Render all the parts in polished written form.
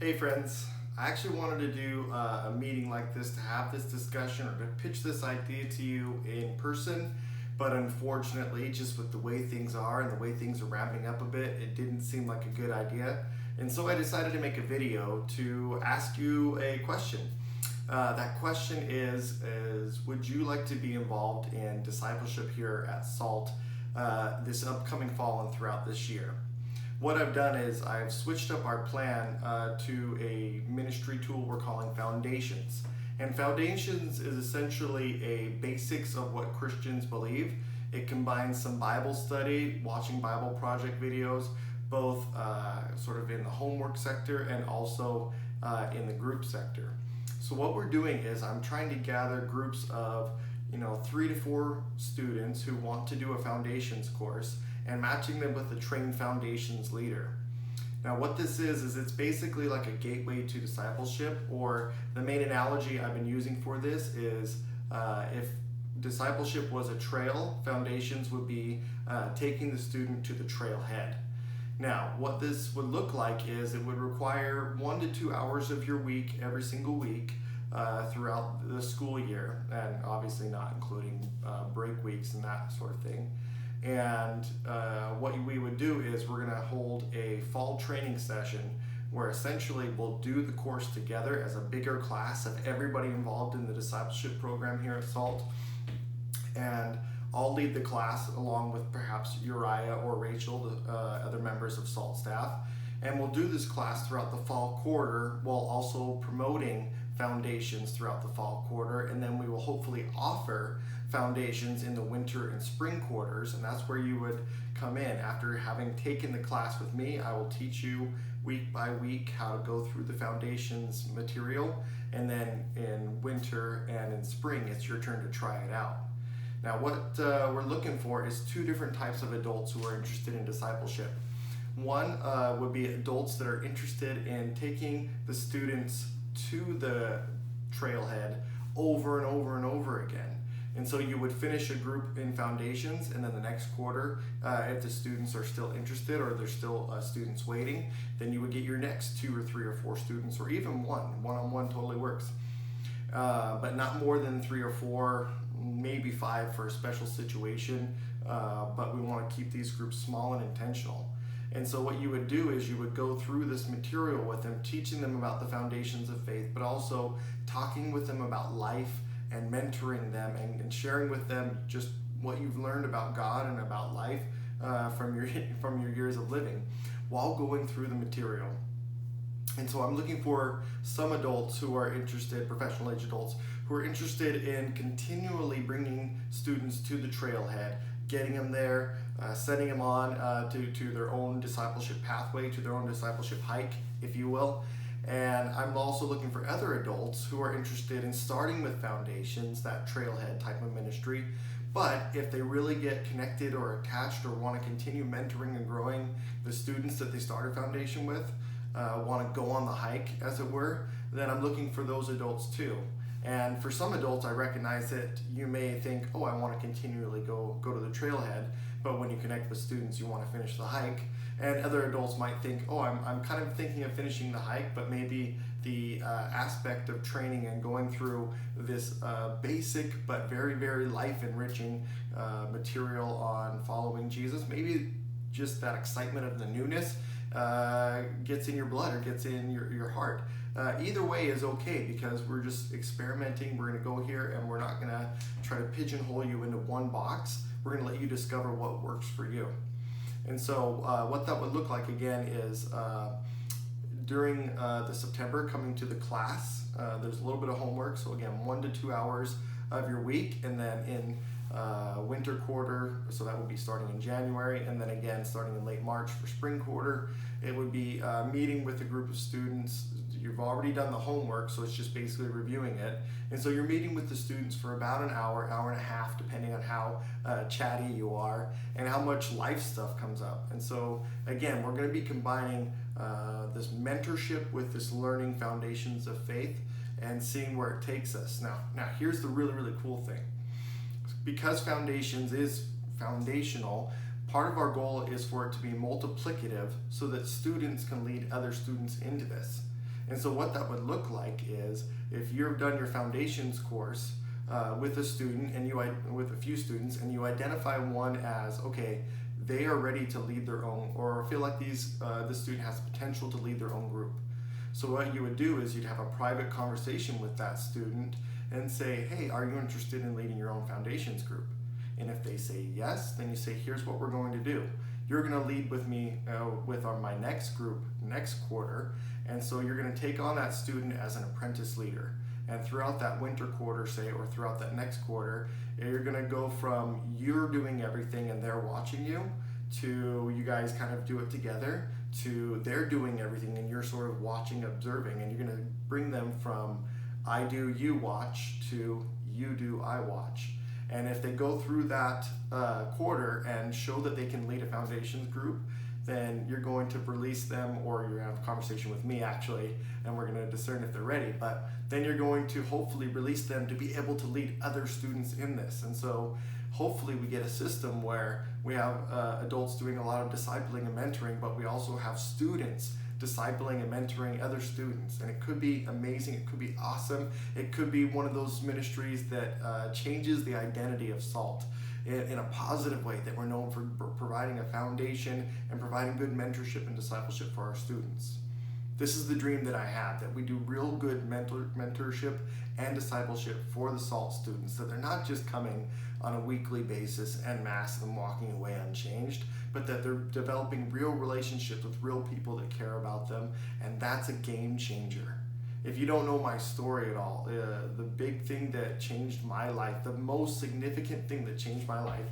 Hey friends, I actually wanted to do a meeting like this to have this discussion or to pitch this idea to you in person, but unfortunately, just with the way things are and the way things are ramping up a bit, it didn't seem like a good idea. And so I decided to make a video to ask you a question. That question is would you like to be involved in discipleship here at SALT this upcoming fall and throughout this year? What I've done is I've switched up our plan to a ministry tool we're calling Foundations. And Foundations is essentially a basics of what Christians believe. It combines some Bible study, watching Bible project videos, both sort of in the homework sector and also in the group sector. So what we're doing is I'm trying to gather groups of 3 to 4 students who want to do a foundations course and matching them with a trained foundations leader. Now what this is it's basically like a gateway to discipleship, or the main analogy I've been using for this is if discipleship was a trail, foundations would be taking the student to the trailhead. Now, what this would look like is it would require 1 to 2 hours of your week every single week throughout the school year, and obviously not including break weeks and that sort of thing. And what we would do is we're going to hold a fall training session where essentially we'll do the course together as a bigger class of everybody involved in the discipleship program here at SALT. And I'll lead the class along with perhaps Uriah or Rachel, the other members of SALT staff. And we'll do this class throughout the fall quarter while also promoting foundations throughout the fall quarter. And then we will hopefully offer foundations in the winter and spring quarters. And that's where you would come in. After having taken the class with me, I will teach you week by week how to go through the foundations material. And then in winter and in spring, it's your turn to try it out. Now what we're looking for is 2 different types of adults who are interested in discipleship. One would be adults that are interested in taking the students to the trailhead over and over and over again. And so you would finish a group in foundations, and then the next quarter, if the students are still interested or there's still students waiting, then you would get your next 2 or 3 or 4 students, or even one-on-one totally works. But not more than 3 or 4, maybe 5 for a special situation, but we want to keep these groups small and intentional. And so what you would do is you would go through this material with them, teaching them about the foundations of faith, but also talking with them about life and mentoring them and sharing with them just what you've learned about God and about life from your years of living while going through the material. And so I'm looking for some adults who are interested, professional age adults, who are interested in continually bringing students to the trailhead, getting them there, setting them on to their own discipleship pathway, to their own discipleship hike, if you will. And I'm also looking for other adults who are interested in starting with foundations, that trailhead type of ministry. But if they really get connected or attached or want to continue mentoring and growing the students that they started foundation with, want to go on the hike, as it were, then I'm looking for those adults too. And for some adults, I recognize that you may think, oh, I want to continually go to the trailhead, but when you connect with students, you want to finish the hike. And other adults might think, oh, I'm kind of thinking of finishing the hike, but maybe the aspect of training and going through this basic but very, very life-enriching material on following Jesus, maybe just that excitement of the newness gets in your blood or gets in your heart. Either way is okay, because we're just experimenting. We're going to go here and we're not going to try to pigeonhole you into one box. We're going to let you discover what works for you. And so what that would look like again is during the September, coming to the class, there's a little bit of homework. So again, 1 to 2 hours of your week, and then in winter quarter, so that would be starting in January, and then again starting in late March for spring quarter, it would be meeting with a group of students. You've already done the homework, so it's just basically reviewing it. And so you're meeting with the students for about an hour, hour and a half, depending on how chatty you are and how much life stuff comes up. And so again, we're going to be combining this mentorship with this learning foundations of faith and seeing where it takes us. Now here's the really, really cool thing. Because foundations is foundational, part of our goal is for it to be multiplicative so that students can lead other students into this. And so what that would look like is if you've done your foundations course with a student and with a few students, and you identify one as, okay, they are ready to lead their own, or feel like this student has potential to lead their own group. So what you would do is you'd have a private conversation with that student and say, hey, are you interested in leading your own foundations group? And if they say yes, then you say, here's what we're going to do. You're going to lead with me with my next group next quarter. And so you're going to take on that student as an apprentice leader. And throughout that winter quarter, say, or throughout that next quarter, you're going to go from you're doing everything and they're watching you, to you guys kind of do it together, to they're doing everything and you're sort of watching, observing. And you're going to bring them from I do, you watch, to you do, I watch. And if they go through that quarter and show that they can lead a foundations group, then you're going to release them, or you're going to have a conversation with me actually, and we're going to discern if they're ready. But then you're going to hopefully release them to be able to lead other students in this. And so hopefully we get a system where we have adults doing a lot of discipling and mentoring, but we also have students discipling and mentoring other students. And it could be amazing, it could be awesome, it could be one of those ministries that changes the identity of SALT in a positive way, that we're known for providing a foundation and providing good mentorship and discipleship for our students. This is the dream that I have, that we do real good mentorship and discipleship for the SALT students, that they're not just coming on a weekly basis en masse and walking away unchanged, but that they're developing real relationships with real people that care about them, and that's a game changer. If you don't know my story at all, the big thing that changed my life, the most significant thing that changed my life,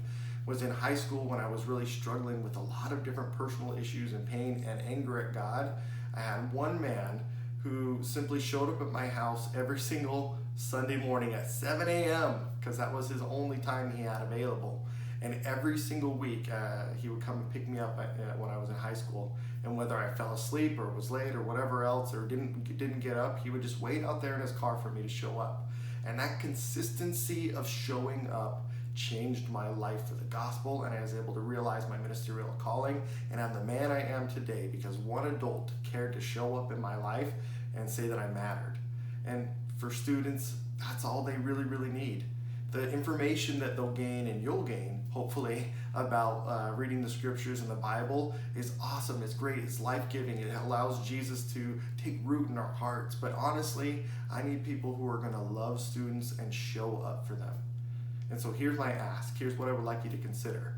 was in high school when I was really struggling with a lot of different personal issues and pain and anger at God. I had one man who simply showed up at my house every single Sunday morning at 7 a.m. because that was his only time he had available. And every single week, he would come and pick me up when I was in high school. And whether I fell asleep or was late or whatever else, or didn't get up, he would just wait out there in his car for me to show up. And that consistency of showing up changed my life for the gospel, and I was able to realize my ministerial calling, and I'm the man I am today because one adult cared to show up in my life and say that I mattered. And for students, that's all they really, really need. The information that they'll gain, and you'll gain, hopefully, about reading the scriptures and the Bible is awesome, it's great, it's life-giving, it allows Jesus to take root in our hearts. But honestly, I need people who are going to love students and show up for them. And so here's my ask. Here's what I would like you to consider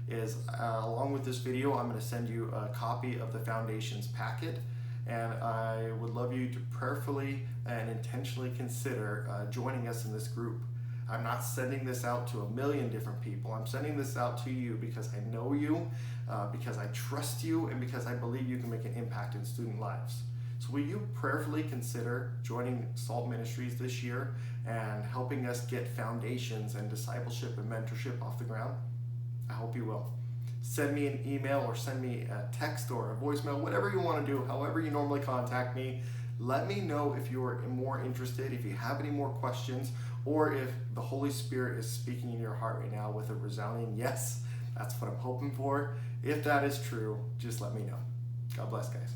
is along with this video, I'm going to send you a copy of the Foundations packet, and I would love you to prayerfully and intentionally consider joining us in this group. I'm not sending this out to a million different people. I'm sending this out to you because I know you, because I trust you, and because I believe you can make an impact in student lives. So will you prayerfully consider joining SALT Ministries this year and helping us get foundations and discipleship and mentorship off the ground? I hope you will. Send me an email or send me a text or a voicemail, whatever you want to do, however you normally contact me. Let me know if you're more interested, if you have any more questions, or if the Holy Spirit is speaking in your heart right now with a resounding yes. That's what I'm hoping for. If that is true, just let me know. God bless, guys.